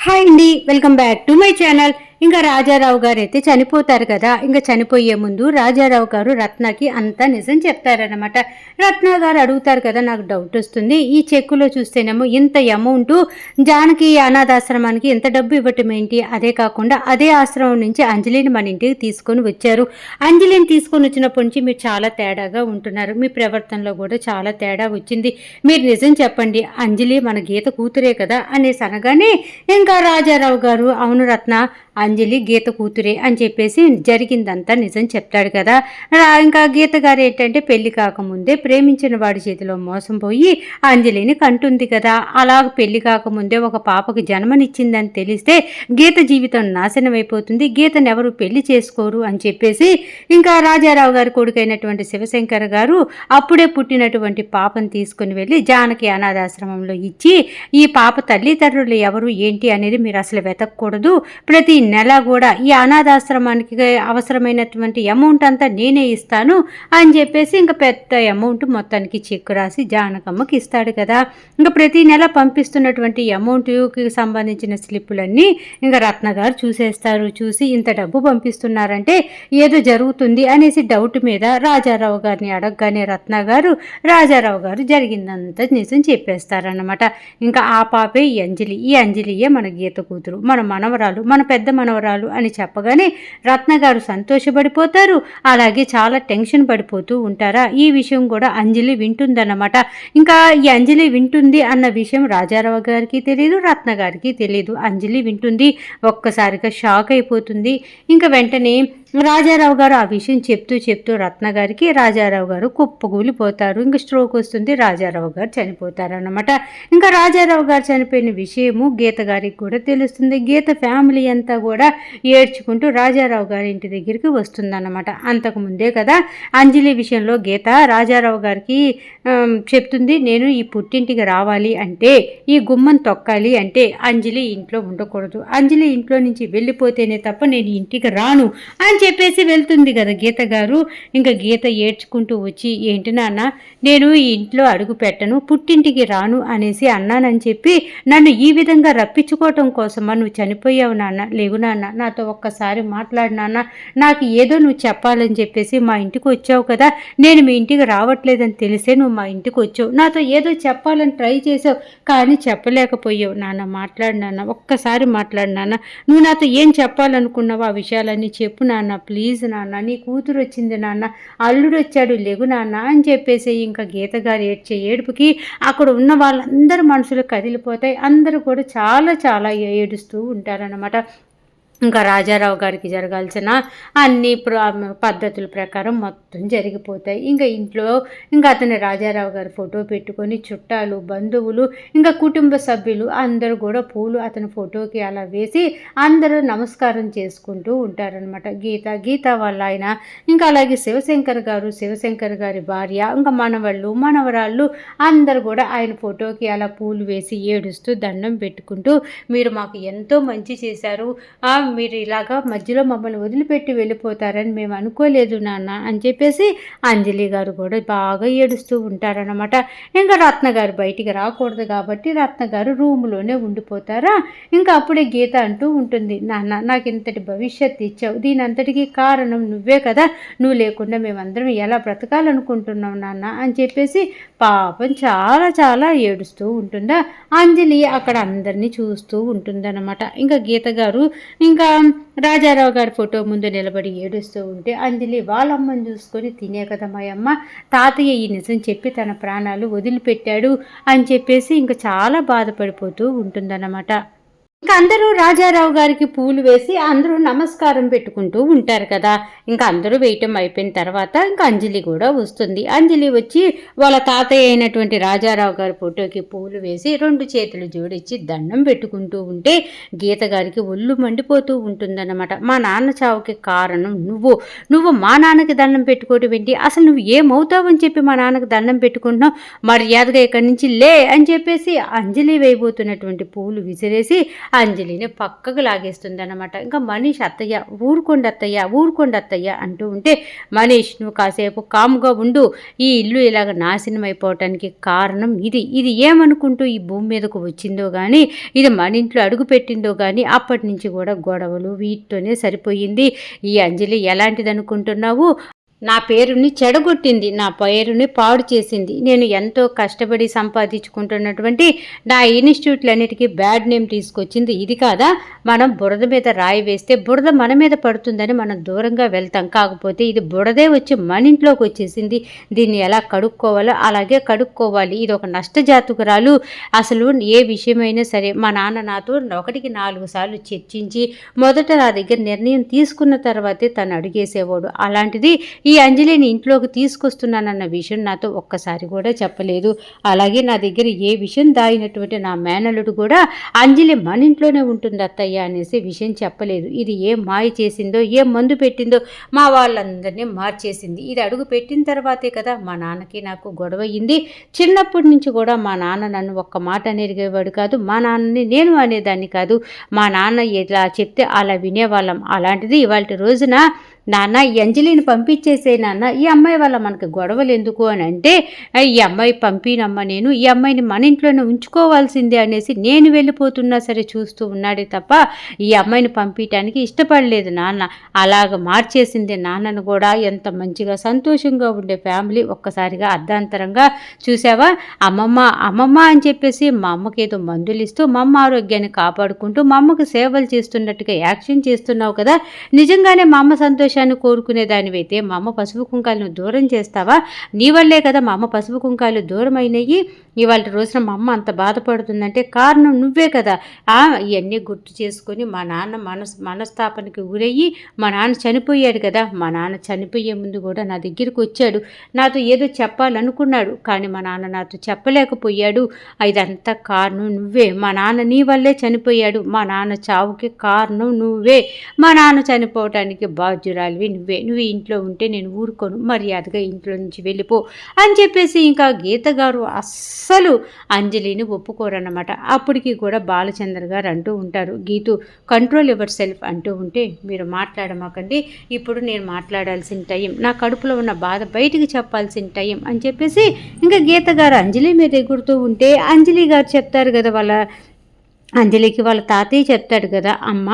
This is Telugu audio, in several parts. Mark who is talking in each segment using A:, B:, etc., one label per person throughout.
A: హాయ్ అండి, welcome back to my channel. ఇంకా రాజారావు గారు అయితే చనిపోతారు కదా. ఇంకా చనిపోయే ముందు రాజారావు గారు రత్నకి అంతా నిజం చెప్తారనమాట. రత్న గారు అడుగుతారు కదా, నాకు డౌట్ వస్తుంది, ఈ చెక్కులో చూస్తేనేమో ఇంత అమౌంట్ జానకి అనాథాశ్రమానికి ఎంత డబ్బు ఇవ్వటం ఏంటి, అదే కాకుండా అదే ఆశ్రమం నుంచి అంజలిని మన ఇంటికి తీసుకొని వచ్చారు. అంజలిని తీసుకొని వచ్చినప్పటి నుంచి మీరు చాలా తేడాగా ఉంటున్నారు, మీ ప్రవర్తనలో కూడా చాలా తేడా వచ్చింది, మీరు నిజం చెప్పండి, అంజలి మన గీత కూతురే కదా అనేసి అనగానే ఇంకా రాజారావు గారు అవును రత్న, అంజలి గీత కూతురే అని చెప్పేసి జరిగిందంతా నిజం చెప్తాడు కదా. ఇంకా గీత గారు ఏంటంటే పెళ్లి కాకముందే ప్రేమించిన వాడి చేతిలో మోసం పోయి అంజలిని కంటుంది కదా. అలా పెళ్లి కాకముందే ఒక పాపకు జన్మనిచ్చిందని తెలిస్తే గీత జీవితం నాశనం అయిపోతుంది, గీతను ఎవరు పెళ్లి చేసుకోరు అని చెప్పేసి ఇంకా రాజారావు గారి కొడుకైనటువంటి శివశంకర్ గారు అప్పుడే పుట్టినటువంటి పాపను తీసుకుని వెళ్ళి జానకి అనాథాశ్రమంలో ఇచ్చి ఈ పాప తల్లిదండ్రులు ఎవరు ఏంటి అనేది మీరు అసలు వెతకూడదు, ప్రతి నెల కూడా ఈ అనాథాశ్రమానికి అవసరమైనటువంటి అమౌంట్ అంతా నేనే ఇస్తాను అని చెప్పేసి ఇంకా పెద్ద అమౌంట్ మొత్తానికి చెక్కు రాసి జానకమ్మకి ఇస్తాడు కదా. ఇంకా ప్రతి నెల పంపిస్తున్నటువంటి అమౌంట్కి సంబంధించిన స్లిప్పులన్నీ ఇంకా రత్న గారు చూసేస్తారు. చూసి ఇంత డబ్బు పంపిస్తున్నారంటే ఏదో జరుగుతుంది అనేసి డౌట్ మీద రాజారావు గారిని అడగగానే రత్న గారు రాజారావు గారు జరిగిందంతా నిజం చెప్పేస్తారన్నమాట. ఇంకా ఆ పాపే ఈ అంజలి, ఈ అంజలియే మన గీత కూతురు, మన మనవరాలు, మన పెద్ద మనవరాలు అని చెప్పగానే రత్న గారు సంతోషపడిపోతారు, అలాగే చాలా టెన్షన్ పడిపోతూ ఉంటారా. ఈ విషయం కూడా అంజలి వింటుందన్నమాట. ఇంకా ఈ అంజలి వింటుంది అన్న విషయం రాజారావు గారికి తెలియదు, రత్న గారికి తెలియదు. అంజలి వింటుంది, ఒక్కసారిగా షాక్ అయిపోతుంది. ఇంకా వెంటనే రాజారావు గారు ఆ విషయం చెప్తూ రత్న గారికి రాజారావు గారు కుప్పకూలిపోతారు. ఇంకా స్ట్రోక్ వస్తుంది, రాజారావు గారు చనిపోతారన్నమాట. ఇంకా రాజారావు గారు చనిపోయిన విషయము గీత గారికి కూడా తెలుస్తుంది. గీత ఫ్యామిలీ అంతా కూడా ఏడ్చుకుంటూ రాజారావు గారి ఇంటి దగ్గరికి వస్తుందన్నమాట. అంతకుముందే కదా అంజలి విషయంలో గీత రాజారావు గారికి చెప్తుంది, నేను ఈ పుట్టింటికి రావాలి అంటే, ఈ గుమ్మం తొక్కాలి అంటే అంజలి ఇంట్లో ఉండకూడదు, అంజలి ఇంట్లో నుంచి వెళ్ళిపోతేనే తప్ప నేను ఇంటికి రాను అని చెప్పేసి వెళ్తుంది కదా గీత గారు. ఇంకా గీత ఏడ్చుకుంటూ వచ్చి, ఏంటి నాన్న, నేను ఈ ఇంట్లో అడుగు పెట్టను, పుట్టింటికి రాను అనేసి అన్నానని చెప్పి నన్ను ఈ విధంగా రప్పించుకోవటం కోసమా నువ్వు చనిపోయావు నాన్న, లేవు నాన్న, నాతో ఒక్కసారి మాట్లాడు నాన్న, నాకు ఏదో నువ్వు చెప్పాలని చెప్పేసి మా ఇంటికి వచ్చావు కదా, నేను మీ ఇంటికి రావట్లేదని తెలిసే నువ్వు మా ఇంటికి వచ్చావు, నాతో ఏదో చెప్పాలని ట్రై చేసావు కానీ చెప్పలేకపోయావు నాన్న, మాట్లాడు నాన్న, ఒక్కసారి మాట్లాడు నాన్న, నువ్వు నాతో ఏం చెప్పాలనుకున్నావు ఆ విషయాలన్నీ చెప్పు నాన్న, ప్లీజ్ నాన్న, నీ కూతురు వచ్చింది నాన్న, అల్లుడు వచ్చాడు, లేగు నాన్న అని చెప్పేసి ఇంకా గీత గారు ఏడ్చే ఏడుపుకి అక్కడ ఉన్న వాళ్ళందరూ మనసులు కదిలిపోతాయి, అందరూ కూడా చాలా చాలా ఏడుస్తూ ఉంటారన్నమాట. ఇంకా రాజారావు గారికి జరగాల్సిన అన్ని పద్ధతుల ప్రకారం మొత్తం జరిగిపోతాయి. ఇంకా ఇంట్లో ఇంకా అతని రాజారావు గారి ఫోటో పెట్టుకొని చుట్టాలు, బంధువులు, ఇంకా కుటుంబ సభ్యులు అందరూ కూడా పూలు అతని ఫోటోకి అలా వేసి అందరూ నమస్కారం చేసుకుంటూ ఉంటారనమాట. గీత వాళ్ళ ఆయన, ఇంకా అలాగే శివశంకర్ గారి భార్య, ఇంకా మనవళ్ళు, మనవరాళ్ళు అందరూ కూడా ఆయన ఫోటోకి అలా పూలు వేసి ఏడుస్తూ దండం పెట్టుకుంటూ, మీరు మాకు ఎంతో మంచి చేశారు, మీరు ఇలాగా మధ్యలో మమ్మల్ని వదిలిపెట్టి వెళ్ళిపోతారని మేము అనుకోలేదు నాన్న అని చెప్పేసి అంజలి గారు కూడా బాగా ఏడుస్తూ ఉంటారనమాట. ఇంకా రత్న గారు బయటికి రాకూడదు కాబట్టి రత్న గారు రూమ్లోనే ఉండిపోతారా. ఇంకా అప్పుడే గీత అంటూ ఉంటుంది, నాన్న నాకు ఇంతటి భవిష్యత్తు ఇచ్చావు, దీని అంతటికీ కారణం నువ్వే కదా, నువ్వు లేకుండా మేమందరం ఎలా బ్రతకాలనుకుంటున్నాం నాన్న అని చెప్పేసి పాపం చాలా చాలా ఏడుస్తూ ఉంటుందా. అంజలి అక్కడ అందరినీ చూస్తూ ఉంటుందన్నమాట. ఇంకా గీత గారు ఇంకా రాజారావు గారి ఫోటో ముందు నిలబడి ఏడుస్తూ ఉంటే అంజలి వాళ్ళమ్మని చూసుకొని, తినే కదా మా అమ్మ, తాతయ్య ఈ నిజం చెప్పి తన ప్రాణాలు వదిలిపెట్టాడు అని చెప్పేసి ఇంకా చాలా బాధపడిపోతూ ఉంటుందన్నమాట. ఇంకా అందరూ రాజారావు గారికి పూలు వేసి అందరూ నమస్కారం పెట్టుకుంటూ ఉంటారు కదా. ఇంకా అందరూ వేయటం అయిపోయిన తర్వాత ఇంకా అంజలి కూడా వస్తుంది. అంజలి వచ్చి వాళ్ళ తాతయ్య అయినటువంటి రాజారావు గారి ఫోటోకి పూలు వేసి 2 చేతులు జోడించి దండం పెట్టుకుంటూ ఉంటే గీత గారికి ఒళ్ళు మండిపోతూ ఉంటుందన్నమాట. మా నాన్న చావుకి కారణం నువ్వు మా నాన్నకి దండం పెట్టుకోవటం ఏంటి, అసలు నువ్వు ఏమవుతావని చెప్పి మా నాన్నకి దండం పెట్టుకుంటున్నావు, మర్యాదగా ఇక్కడి నుంచి లే అని చెప్పేసి అంజలి వేయబోతున్నటువంటి పూలు విసిరేసి అంజలిని పక్కకు లాగేస్తుంది అనమాట. ఇంకా మనీష్ అత్తయ్య ఊరుకోండి అత్తయ్య అంటూ ఉంటే, మనీష్ నువ్వు కాసేపు కామ్గా ఉండు, ఈ ఇల్లు ఇలాగ నాశనం అయిపోవటానికి కారణం ఇది ఏమనుకుంటూ ఈ భూమి మీదకు వచ్చిందో కానీ, ఇది మన ఇంట్లో అడుగు పెట్టిందో కానీ అప్పటి నుంచి కూడా గొడవలు వీటితోనే సరిపోయింది. ఈ అంజలి ఎలాంటిది అనుకుంటున్నావు? నా పేరుని చెడగొట్టింది, నా పేరుని పాడు చేసింది. నేను ఎంతో కష్టపడి సంపాదించుకుంటున్నటువంటి నా ఇన్స్టిట్యూట్లన్నిటికీ బ్యాడ్ నేమ్ తీసుకొచ్చింది ఇది కాదా? మనం బురద మీద రాయి వేస్తే బురద మన మీద పడుతుందని మనం దూరంగా వెళ్తాం. కాకపోతే ఇది బురదే వచ్చి మన ఇంట్లోకి వచ్చేసింది. దీన్ని ఎలా కడుక్కోవాలో అలాగే కడుక్కోవాలి. ఇది ఒక నష్టజాతకురాలు. అసలు ఏ విషయమైనా సరే మా నాన్న నాతో 1కి 4 సార్లు చర్చించి మొదట నా దగ్గర నిర్ణయం తీసుకున్న తర్వాతే తను అడిగేసేవాడు. అలాంటిది ఈ అంజలిని ఇంట్లోకి తీసుకొస్తున్నానన్న విషయం నాతో ఒక్కసారి కూడా చెప్పలేదు. అలాగే నా దగ్గర ఏ విషయం దాగినటువంటి నా మేనల్లుడు కూడా అంజలి మన ఇంట్లోనే ఉంటుంది అత్తయ్య అనేసి విషయం చెప్పలేదు. ఇది ఏం మాయ చేసిందో, ఏం మందు పెట్టిందో మా వాళ్ళందరినీ మార్చేసింది. ఇది అడుగు పెట్టిన తర్వాతే కదా మా నాన్నకి నాకు గొడవ అయింది. చిన్నప్పటి నుంచి కూడా మా నాన్న నన్ను ఒక్క మాట అనేవాడు కాదు, మా నాన్నని నేను అనేదాన్ని కాదు. మా నాన్న ఎలా చెప్తే అలా వినేవాళ్ళం. అలాంటిది ఇవాళ రోజున నాన్న ఈ అంజలిని పంపించేసే నాన్న, ఈ అమ్మాయి వల్ల మనకి గొడవలు ఎందుకు అని అంటే, ఈ అమ్మాయి పంపినమ్మ, నేను ఈ అమ్మాయిని మన ఇంట్లోనే ఉంచుకోవాల్సిందే అనేసి నేను వెళ్ళిపోతున్నా సరే చూస్తూ ఉన్నాడే తప్ప ఈ అమ్మాయిని పంపించడానికి ఇష్టపడలేదు నాన్న. అలాగ మార్చేసింది నాన్నను కూడా. ఎంత మంచిగా సంతోషంగా ఉండే ఫ్యామిలీ ఒక్కసారిగా అర్ధాంతరంగా చూసావా, అమ్మమ్మ అని చెప్పేసి మా అమ్మకి ఏదో మందులు ఇస్తూ మా అమ్మ ఆరోగ్యాన్ని కాపాడుకుంటూ మా అమ్మకు సేవలు చేస్తున్నట్టుగా యాక్షన్ చేస్తున్నావు కదా. నిజంగానే మా అమ్మ సంతోషం కోరుకునే దానివైతే మా అమ్మ పసుపు కుంకాలను దూరం చేస్తావా? నీ వల్లే కదా మా అమ్మ పసుపు కుంకాలు దూరం అయినాయి. ఇవాళ రోజున మా అమ్మ అంత బాధపడుతుందంటే కారణం నువ్వే కదా. ఇవన్నీ గుర్తు చేసుకొని మా నాన్న మనస్తాపనకి గురయ్యి మా నాన్న చనిపోయాడు కదా. మా నాన్న చనిపోయే ముందు కూడా నా దగ్గరికి వచ్చాడు, నాతో ఏదో చెప్పాలనుకున్నాడు, కానీ మా నాన్న నాతో చెప్పలేకపోయాడు. ఇదంతా కారణం నువ్వే. మా నాన్న నీ వల్లే చనిపోయాడు. మా నాన్న చావుకి కారణం నువ్వే. మా నాన్న చనిపోవటానికి బాధ్యురాలివి నువ్వే. నువ్వు ఇంట్లో ఉంటే నేను ఊరుకోను, మర్యాదగా ఇంట్లో నుంచి వెళ్ళిపో అని చెప్పేసి ఇంకా గీత గారు అస్సలు అంజలిని ఒప్పుకోరన్నమాట. అప్పటికి కూడా బాలచంద్ర గారు అంటూ ఉంటారు, గీతు కంట్రోల్ యువర్ సెల్ఫ్ అంటూ ఉంటే, మీరు మాట్లాడమాకండి, ఇప్పుడు నేను మాట్లాడాల్సిన టైం, నా కడుపులో ఉన్న బాధ బయటికి చెప్పాల్సిన టైం అని చెప్పేసి ఇంకా గీత గారు అంజలి మీద ఎగురుతూ ఉంటే, అంజలి గారు చెప్తారు కదా అంజలికి వాళ్ళ తాతయ్య చెప్తాడు కదా, అమ్మ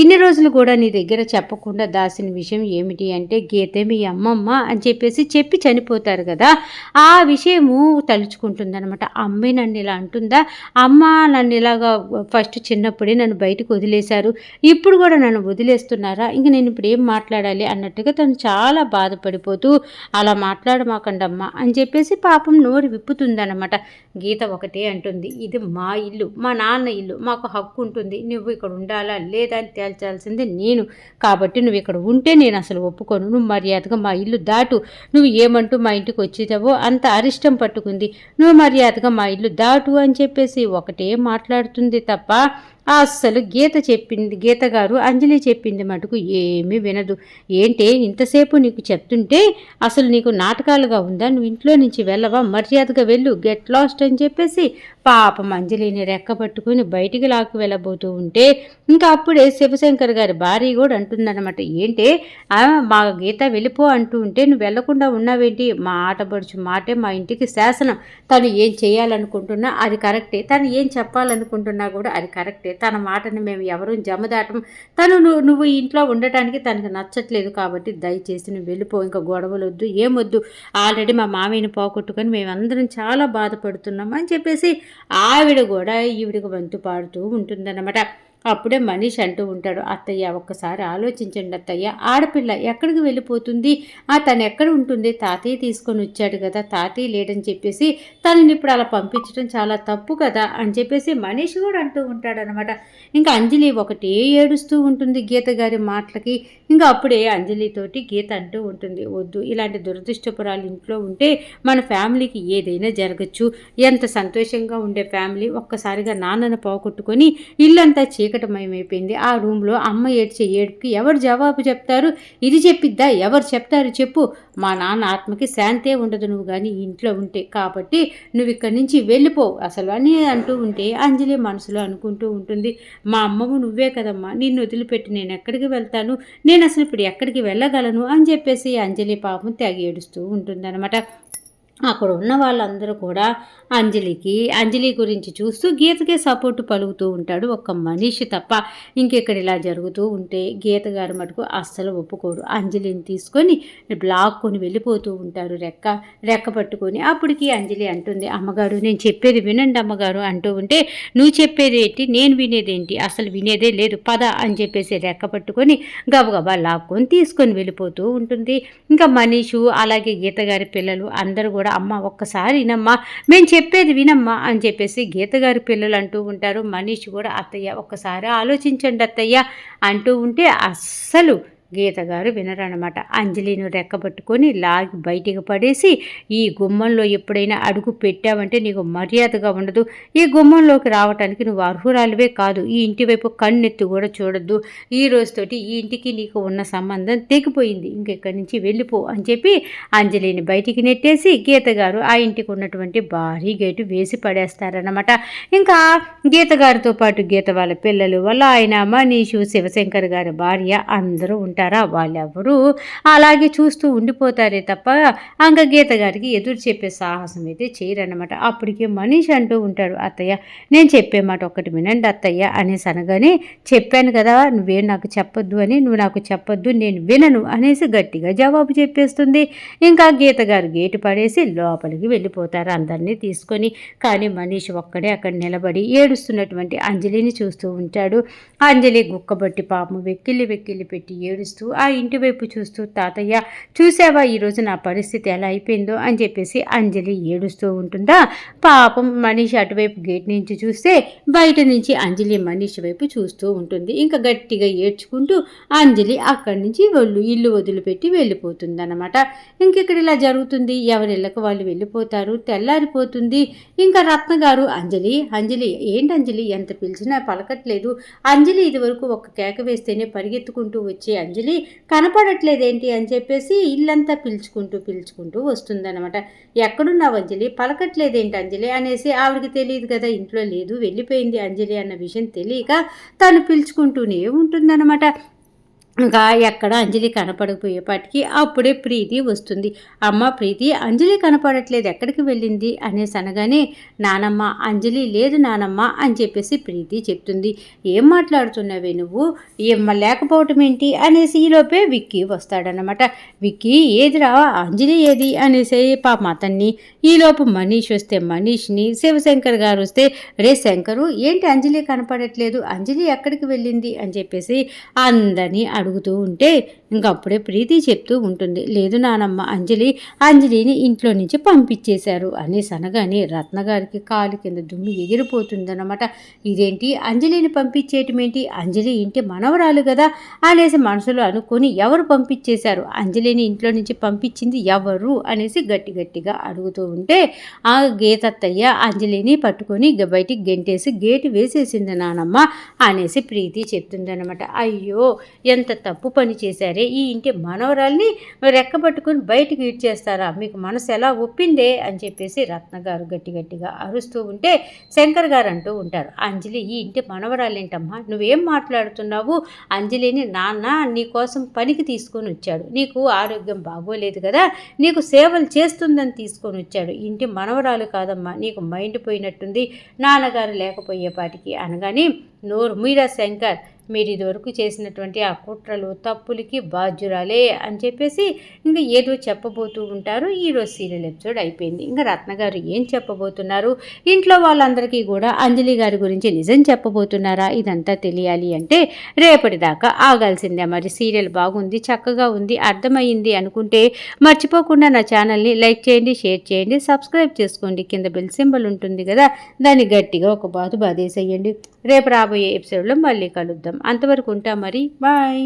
A: ఇన్ని రోజులు కూడా నీ దగ్గర చెప్పకుండా దాసిన విషయం ఏమిటి అంటే, గీతే మీ అమ్మమ్మ అని చెప్పేసి చెప్పి చనిపోతారు కదా, ఆ విషయము తలుచుకుంటుందనమాట. అమ్మే నన్ను ఇలా అంటుందా, అమ్మ నన్ను ఇలాగా ఫస్ట్ చిన్నప్పుడే నన్ను బయటకు వదిలేశారు, ఇప్పుడు కూడా నన్ను వదిలేస్తున్నారా, ఇంక నేను ఇప్పుడు ఏం మాట్లాడాలి అన్నట్టుగా తను చాలా బాధపడిపోతూ, అలా మాట్లాడమాకండమ్మా అని చెప్పేసి పాపం నోరు విప్పుతుందనమాట. గీత ఒకటే అంటుంది, ఇది మా ఇల్లు, మా నాన్న ఇల్లు, మాకు హక్కు ఉంటుంది, నువ్వు ఇక్కడ ఉండాలా లేదా అని తేల్చాల్సింది నేను, కాబట్టి నువ్వు ఇక్కడ ఉంటే నేను అసలు ఒప్పుకోను, నువ్వు మర్యాదగా మా ఇల్లు దాటు, నువ్వు ఏమంటూ మా ఇంటికి వచ్చేదావో అంత అరిష్టం పట్టుకుంది, నువ్వు మర్యాదగా మా ఇల్లు దాటు అని చెప్పేసి ఒకటే మాట్లాడుతుంది తప్ప అస్సలు గీత గారు అంజలి చెప్పింది మటుకు ఏమీ వినదు. ఏంటే ఇంతసేపు నీకు చెప్తుంటే అసలు నీకు నాటకాలుగా ఉందా, నువ్వు ఇంట్లో నుంచి వెళ్ళవా, మర్యాదగా వెళ్ళు, గెట్ లాస్ట్ అని చెప్పేసి పాపం అంజలిని రెక్కబట్టుకుని బయటికి లాక్కు వెళ్ళబోతూ ఉంటే ఇంకా అప్పుడే శివశంకర్ గారి భార్య కూడా అంటుందన్నమాట, ఏంటే మా గీత వెళ్ళిపో అంటూ ఉంటే నువ్వు వెళ్లకుండా ఉన్నావేంటి, మా ఆటపడుచు మాటే మా ఇంటికి శాసనం, తను ఏం చేయాలనుకుంటున్నా అది కరెక్టే, తను ఏం చెప్పాలనుకుంటున్నా కూడా అది కరెక్టే, తన మాటను మేము ఎవరూ జమదాటం, నువ్వు ఇంట్లో ఉండటానికి తనకు నచ్చట్లేదు, కాబట్టి దయచేసి నువ్వు వెళ్ళిపో, ఇంకా గొడవలు వద్దు ఏమొద్దు, ఆల్రెడీ మా మామయ్యని పోగొట్టుకొని మేమందరం చాలా బాధపడుతున్నాం అని చెప్పేసి ఆవిడ కూడా ఈవిడికి వంతు పాడుతూ ఉంటుందన్నమాట. అప్పుడే మనీష్ అంటూ ఉంటాడు, అత్తయ్య ఒక్కసారి ఆలోచించండి అత్తయ్య, ఆడపిల్ల ఎక్కడికి వెళ్ళిపోతుంది, తను ఎక్కడ ఉంటుంది, తాతయ్య తీసుకొని వచ్చాడు కదా, తాతయ్య లేడని చెప్పేసి తనని ఇప్పుడు అలా పంపించడం చాలా తప్పు కదా అని చెప్పేసి మనీష్ కూడా అంటూ ఉంటాడనమాట. ఇంకా అంజలి ఒకటే ఏడుస్తూ ఉంటుంది గీత గారి మాటలకి. ఇంకా అప్పుడే అంజలితోటి గీత అంటూ ఉంటుంది, వద్దు, ఇలాంటి దురదృష్టపురాలు ఇంట్లో ఉంటే మన ఫ్యామిలీకి ఏదైనా జరగచ్చు, ఎంత సంతోషంగా ఉండే ఫ్యామిలీ ఒక్కసారిగా నాన్నను పోగొట్టుకొని ఇల్లంతా చీకటమయమైపోయింది. ఆ రూమ్లో అమ్మ ఏడ్చే ఏడుపుకి ఎవరు జవాబు చెప్తారు? ఇది చెప్పిద్దా? ఎవరు చెప్తారు చెప్పు? మా నాన్న ఆత్మకి శాంతే ఉండదు నువ్వు కానీ ఇంట్లో ఉంటే. కాబట్టి నువ్వు ఇక్కడి నుంచి వెళ్ళిపో అసలు అని అంటూ ఉంటే అంజలి మనసులో అనుకుంటూ ఉంటుంది, మా అమ్మవు నువ్వే కదమ్మా, నిన్ను వదిలిపెట్టి నేను ఎక్కడికి వెళ్తాను, నేను అసలు ఇప్పుడు ఎక్కడికి వెళ్ళగలను అని చెప్పేసి అంజలి పాపం తెగ ఏడుస్తూ ఉంటుందన్నమాట. అక్కడ ఉన్న వాళ్ళందరూ కూడా అంజలి గురించి చూస్తూ గీతకే సపోర్ట్ పలుకుతూ ఉంటాడు ఒక్క మనిషి తప్ప. ఇంకెక్కడ ఇలా జరుగుతూ ఉంటే గీత గారు మటుకు అస్సలు ఒప్పుకోరు. అంజలిని తీసుకొని బ్లాక్కొని వెళ్ళిపోతూ ఉంటారు రెక్క పట్టుకొని. అప్పటికి అంజలి అంటుంది, అమ్మగారు నేను చెప్పేది వినండి అమ్మగారు అంటూ ఉంటే, నువ్వు చెప్పేది ఏంటి, నేను వినేదేంటి, అసలు వినేదే లేదు పద అని చెప్పేసి రెక్క పట్టుకొని గబగబా లాక్కొని తీసుకొని వెళ్ళిపోతూ ఉంటుంది. ఇంకా మనీషు అలాగే గీత గారి పిల్లలు అందరూ కూడా అమ్మ ఒక్కసారి వినమ్మా, మేము చెప్పేది వినమ్మా అని చెప్పేసి గీత గారి పిల్లలు అంటూ ఉంటారు. మనీష్ కూడా అత్తయ్య ఒక్కసారి ఆలోచించండి అత్తయ్య అంటూ ఉంటే అస్సలు గీత గారు వినరనమాట. అంజలిని రెక్కబట్టుకొని లాగి బయటికి పడేసి, ఈ గుమ్మంలో ఎప్పుడైనా అడుగు పెట్టావంటే నీకు మర్యాదగా ఉండదు, ఈ గుమ్మంలోకి రావటానికి నువ్వు అర్హురాలివే కాదు, ఈ ఇంటి వైపు కన్నెత్తి కూడా చూడొద్దు, ఈ రోజుతోటి ఈ ఇంటికి నీకు ఉన్న సంబంధం తెగిపోయింది, ఇంకెక్కడి నుంచి వెళ్ళిపో అని చెప్పి అంజలిని బయటికి నెట్టేసి గీత గారు ఆ ఇంటికి ఉన్నటువంటి భారీ గేటు వేసి పడేస్తారనమాట. ఇంకా గీత గారితో పాటు గీత వాళ్ళ పిల్లలు, వాళ్ళ ఆయన, మనీషు, శివశంకర్ గారి భార్య అందరూ ఉంటారు. వాళ్ళెవరూ అలాగే చూస్తూ ఉండిపోతారే తప్ప గీత గారికి ఎదురు చెప్పే సాహసం అయితే చేయరన్నమాట. అప్పటికే మనీష్ అంటూ ఉంటాడు, అత్తయ్య నేను చెప్పే మాట ఒక్కటి వినండి అత్తయ్య అనేసి అనగానే, చెప్పాను కదా నువ్వేం నాకు చెప్పొద్దు అని, నువ్వు నాకు చెప్పొద్దు నేను వినను అనేసి గట్టిగా జవాబు చెప్పేస్తుంది. ఇంకా గీత గారు గేటు పడేసి లోపలికి వెళ్ళిపోతారు అందరినీ తీసుకొని. కానీ మనీష్ ఒక్కడే అక్కడ నిలబడి ఏడుస్తున్నటువంటి అంజలిని చూస్తూ ఉంటాడు. అంజలి గుక్కబట్టి పాపం వెక్కిలి పెట్టి ఏడుస్తూ ఆ ఇంటి వైపు చూస్తూ, తాతయ్య చూసావా ఈరోజు నా పరిస్థితి ఎలా అయిపోయిందో అని చెప్పేసి అంజలి ఏడుస్తూ ఉంటుందా. పాపం మనీష్ అటువైపు గేట్ నుంచి చూస్తే బయట నుంచి అంజలి మనీష్ వైపు చూస్తూ ఉంటుంది. ఇంకా గట్టిగా ఏడ్చుకుంటూ అంజలి అక్కడి నుంచి ఇల్లు వదిలిపెట్టి వెళ్ళిపోతుందన్నమాట. ఇంకెక్కడ ఇలా జరుగుతుంది, ఎవరిళ్ళకు వాళ్ళు వెళ్ళిపోతారు. తెల్లారిపోతుంది. ఇంకా రత్న గారు అంజలి ఏంటి అంజలి ఎంత పిలిచినా పలకట్లేదు, అంజలి ఇదివరకు ఒక కేక వేస్తేనే పరిగెత్తుకుంటూ వచ్చే అంజలి కనపడట్లేదేంటి అని చెప్పేసి ఇల్లంతా పిలుచుకుంటూ వస్తుందన్నమాట. ఎక్కడున్నావు అంజలి, పలకట్లేదేంటి అంజలి అనేసి ఆవిడకి తెలియదు కదా, ఇంట్లో లేదు వెళ్ళిపోయింది అంజలి అన్న విషయం తెలియక తను పిలుచుకుంటూనే ఉంటుందన్నమాట. ఇంకా ఎక్కడ అంజలి కనపడకపోయేపాటికి అప్పుడే ప్రీతి వస్తుంది. అమ్మ ప్రీతి, అంజలి కనపడట్లేదు ఎక్కడికి వెళ్ళింది అనేసి అనగానే, నానమ్మ అంజలి లేదు నానమ్మ అని చెప్పేసి ప్రీతి చెప్తుంది. ఏం మాట్లాడుతున్నావే నువ్వు, లేకపోవటం ఏంటి అనేసి ఈలోపే విక్కీ వస్తాడనమాట. విక్కీ ఏదిరా అంజలి ఏది అనేసి పాపం అతన్ని, ఈలోపు మనీష్ వస్తే మనీష్ని, శివశంకర్ గారు వస్తే రే శంకరు ఏంటి అంజలి కనపడట్లేదు, అంజలి ఎక్కడికి వెళ్ళింది అని చెప్పేసి అందరినీ అడుగుతూ ఉంటే ఇంకప్పుడే ప్రీతి చెప్తూ ఉంటుంది, లేదు నానమ్మ అంజలిని ఇంట్లో నుంచి పంపించేశారు అనేసి అనగానే రత్నగారికి కాలు కింద దుమ్ము ఎగిరిపోతుందన్నమాట. ఇదేంటి అంజలిని పంపించేయటం ఏంటి, అంజలి ఇంటి మనవరాలు కదా అనేసి మనసులో అనుకొని ఎవరు పంపించేశారు, అంజలిని ఇంట్లో నుంచి పంపించింది ఎవరు అనేసి గట్టిగా అడుగుతూ ఉంటే ఆ గీతత్తయ్య అంజలిని పట్టుకొని బయటికి గెంటేసి గేటు వేసేసింది నానమ్మ అనేసి ప్రీతి చెప్తుందన్నమాట. అయ్యో ఎంత తప్పు పని చేశారే, ఈ ఇంటి మనవరాల్ని రెక్కబట్టుకుని బయటికి ఇడ్చేస్తారా, మీకు మనసు ఎలా ఒప్పిందే అని చెప్పేసి రత్న గారు గట్టిగా అరుస్తూ ఉంటే శంకర్ గారు అంటూ ఉంటారు, అంజలి ఈ ఇంటి మనవరాలేంటమ్మా, నువ్వేం మాట్లాడుతున్నావు, అంజలిని నాన్న నీ కోసం పనికి తీసుకొని వచ్చాడు, నీకు ఆరోగ్యం బాగోలేదు కదా, నీకు సేవలు చేస్తుందని తీసుకొని వచ్చాడు, ఇంటి మనవరాలు కాదమ్మా, నీకు మైండ్ పోయినట్టుంది నాన్నగారు లేకపోయేపాటికి అనగానే, నోరు మీరా శంకర్, మీరు ఇదివరకు చేసినటువంటి ఆ కుట్రలు తప్పులకి బాధ్యురాలే అని చెప్పేసి ఇంకా ఏదో చెప్పబోతూ ఉంటారు. ఈరోజు సీరియల్ ఎపిసోడ్ అయిపోయింది. ఇంకా రత్నగారు ఏం చెప్పబోతున్నారు, ఇంట్లో వాళ్ళందరికీ కూడా అంజలి గారి గురించి నిజం చెప్పబోతున్నారా, ఇదంతా తెలియాలి అంటే రేపటిదాకా ఆగాల్సిందే. మరి సీరియల్ బాగుంది, చక్కగా ఉంది, అర్థమైంది అనుకుంటే మర్చిపోకుండా నా ఛానల్ని లైక్ చేయండి, షేర్ చేయండి, సబ్స్క్రైబ్ చేసుకోండి. కింద బెల్ సింబల్ ఉంటుంది కదా, దాన్ని గట్టిగా ఒక బాధేసేయండి. రేపు రాబోయే ఎపిసోడ్లో మళ్ళీ కలుద్దాం. అంతవరకు ఉంటా మరి, బాయ్.